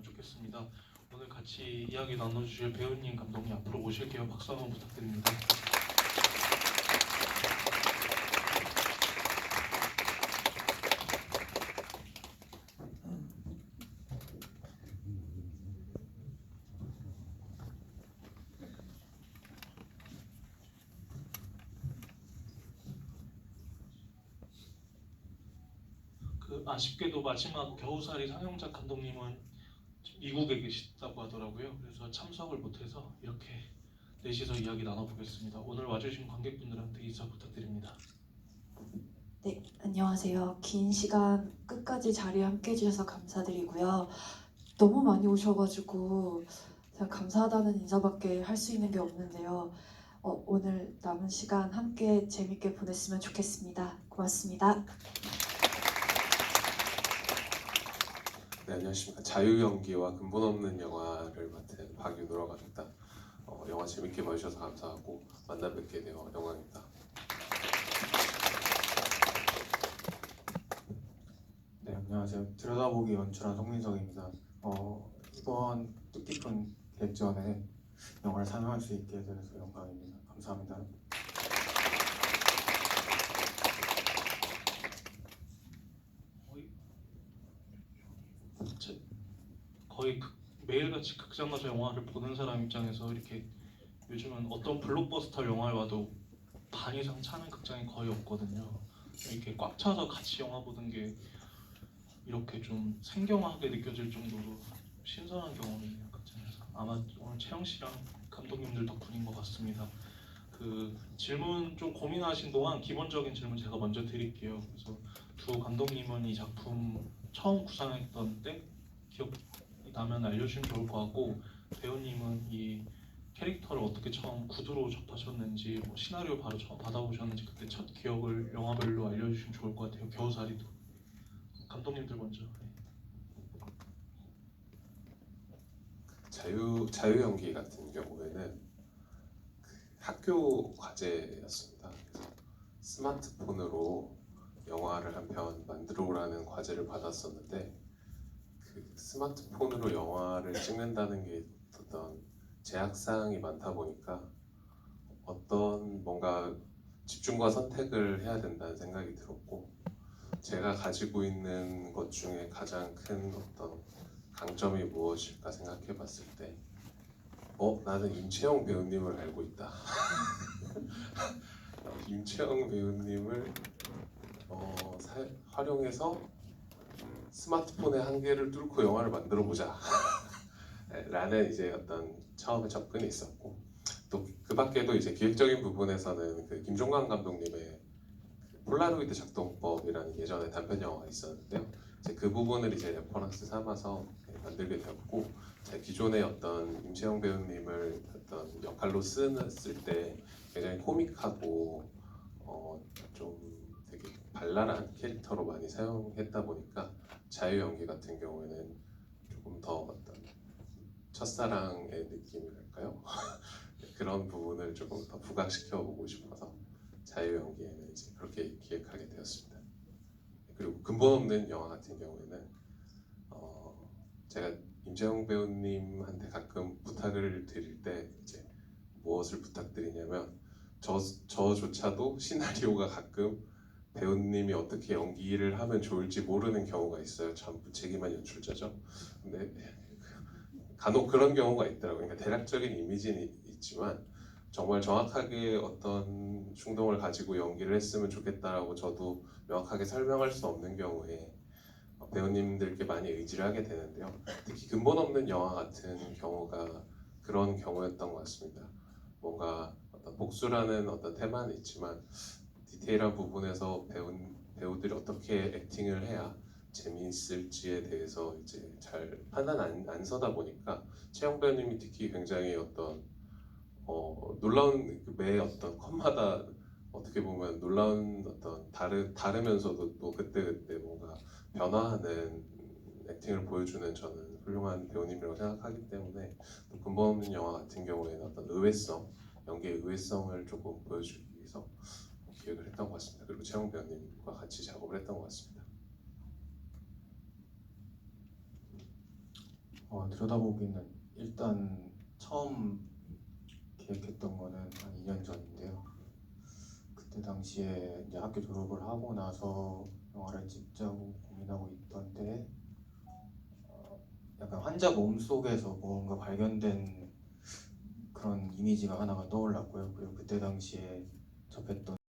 되면 좋겠습니다. 오늘 같이 이야기 나눠주실 배우님, 감독님 앞으로 오실게요. 박수 한번 부탁드립니다. 아쉽게도 마지막 겨우살이 상영작 감독님은 미국에 계시다고 하더라고요. 그래서 참석을 못해서 이렇게 넷이서 이야기 나눠보겠습니다. 오늘 와주신 관객분들한테 인사 부탁드립니다. 네, 안녕하세요. 긴 시간 끝까지 자리에 함께 해주셔서 감사드리고요. 너무 많이 오셔가지고 제가 감사하다는 인사밖에 할 수 있는 게 없는데요. 오늘 남은 시간 함께 재밌게 보냈으면 좋겠습니다. 고맙습니다. 네, 안녕하십니까. 자유연기와 근본 없는 영화를 맡은 박윤우라고 합니다. 영화 재밌게 봐주셔서 감사하고 만나 뵙게 되어 영광입니다. 네, 안녕하세요. 들여다보기 연출한 송민석입니다. 이번 뜻깊은 개전에 영화를 상영할 수 있게 돼서 영광입니다. 감사합니다. 거의 매일같이 극장 가서 영화를 보는 사람 입장에서 이렇게 요즘은 어떤 블록버스터 영화를 봐도 반 이상 차는 극장이 거의 없거든요. 이렇게 꽉 차서 같이 영화 보는 게 이렇게 좀 생경하게 느껴질 정도로 신선한 경험이네요. 극장에서. 아마 오늘 채영 씨랑 감독님들 덕분인 것 같습니다. 그 질문 좀 고민하신 동안 기본적인 질문 제가 먼저 드릴게요. 그래서 두 감독님은 이 작품 처음 구상했던 때 기억 나면 알려주시면 좋을 것 같고, 배우님은 이 캐릭터를 어떻게 처음 구두로 접하셨는지, 뭐 시나리오 바로 받아보셨는지 그때 첫 기억을 영화별로 알려주시면 좋을 것 같아요. 겨우살이도. 감독님들 먼저. 자유연기 같은 경우에는 학교 과제였습니다. 그래서 스마트폰으로 영화를 한 편 만들어 오라는 과제를 받았었는데, 그 스마트폰으로 영화를 찍는다는 게 어떤 제약사항이 많다 보니까 어떤 뭔가 집중과 선택을 해야 된다는 생각이 들었고, 제가 가지고 있는 것 중에 가장 큰 어떤 강점이 무엇일까 생각해 봤을 때 나는 임채영 배우님을 알고 있다. 임채영 배우님을 활용해서 스마트폰의 한계를 뚫고 영화를 만들어 보자 라는 이제 어떤 처음에 접근이 있었고, 또 그 밖에도 이제 기획적인 부분에서는 그 김종관 감독님의 그 폴라로이드 작동법이라는 예전에 단편 영화가 있었는데요. 이제 그 부분을 이제 레퍼런스 삼아서 만들게 되었고, 기존의 어떤 임채영 배우님을 어떤 역할로 쓸 때 굉장히 코믹하고 좀 되게 발랄한 캐릭터로 많이 사용했다 보니까 자유 연기 같은 경우에는 조금 더 어떤 첫사랑의 느낌이랄까요? 그런 부분을 조금 더 부각시켜 보고 싶어서 자유 연기에는 이제 그렇게 기획하게 되었습니다. 그리고 근본 없는 영화 같은 경우에는 제가 임재영 배우님한테 가끔 부탁을 드릴 때 이제 무엇을 부탁드리냐면 저조차도 시나리오가 가끔 배우님이 어떻게 연기를 하면 좋을지 모르는 경우가 있어요. 참 무책임한 연출자죠. 근데 간혹 그런 경우가 있더라고요. 그러니까 대략적인 이미지는 있지만 정말 정확하게 어떤 충동을 가지고 연기를 했으면 좋겠다라고 저도 명확하게 설명할 수 없는 경우에 배우님들께 많이 의지를 하게 되는데요. 특히 근본 없는 영화 같은 경우가 그런 경우였던 것 같습니다. 뭔가 어떤 복수라는 어떤 테마는 있지만 디테일한 부분에서 배우들이 어떻게 액팅을 해야 재미있을지에 대해서 이제 잘 판단 안 서다 보니까 채영 배우님이 특히 굉장히 어떤 놀라운 매 어떤 컷마다 어떻게 보면 놀라운 어떤 다르면서도 또 그때 뭔가 변화하는 액팅을 보여주는 저는 훌륭한 배우님이라고 생각하기 때문에 또 근본 없는 영화 같은 경우에는 어떤 연기의 의외성을 조금 보여주기 위해서 기획을 했던 것 같습니다. 그리고 채영 배우님과 같이 작업을 했던 것 같습니다. 들여다보기는 일단 처음 계획했던 거는 한 2년 전인데요. 그때 당시에 이제 학교 졸업을 하고 나서 영화를 찍자고 고민하고 있던 때에 약간 환자 몸 속에서 뭔가 발견된 그런 이미지가 하나가 떠올랐고요. 그리고 그때 당시에 접했던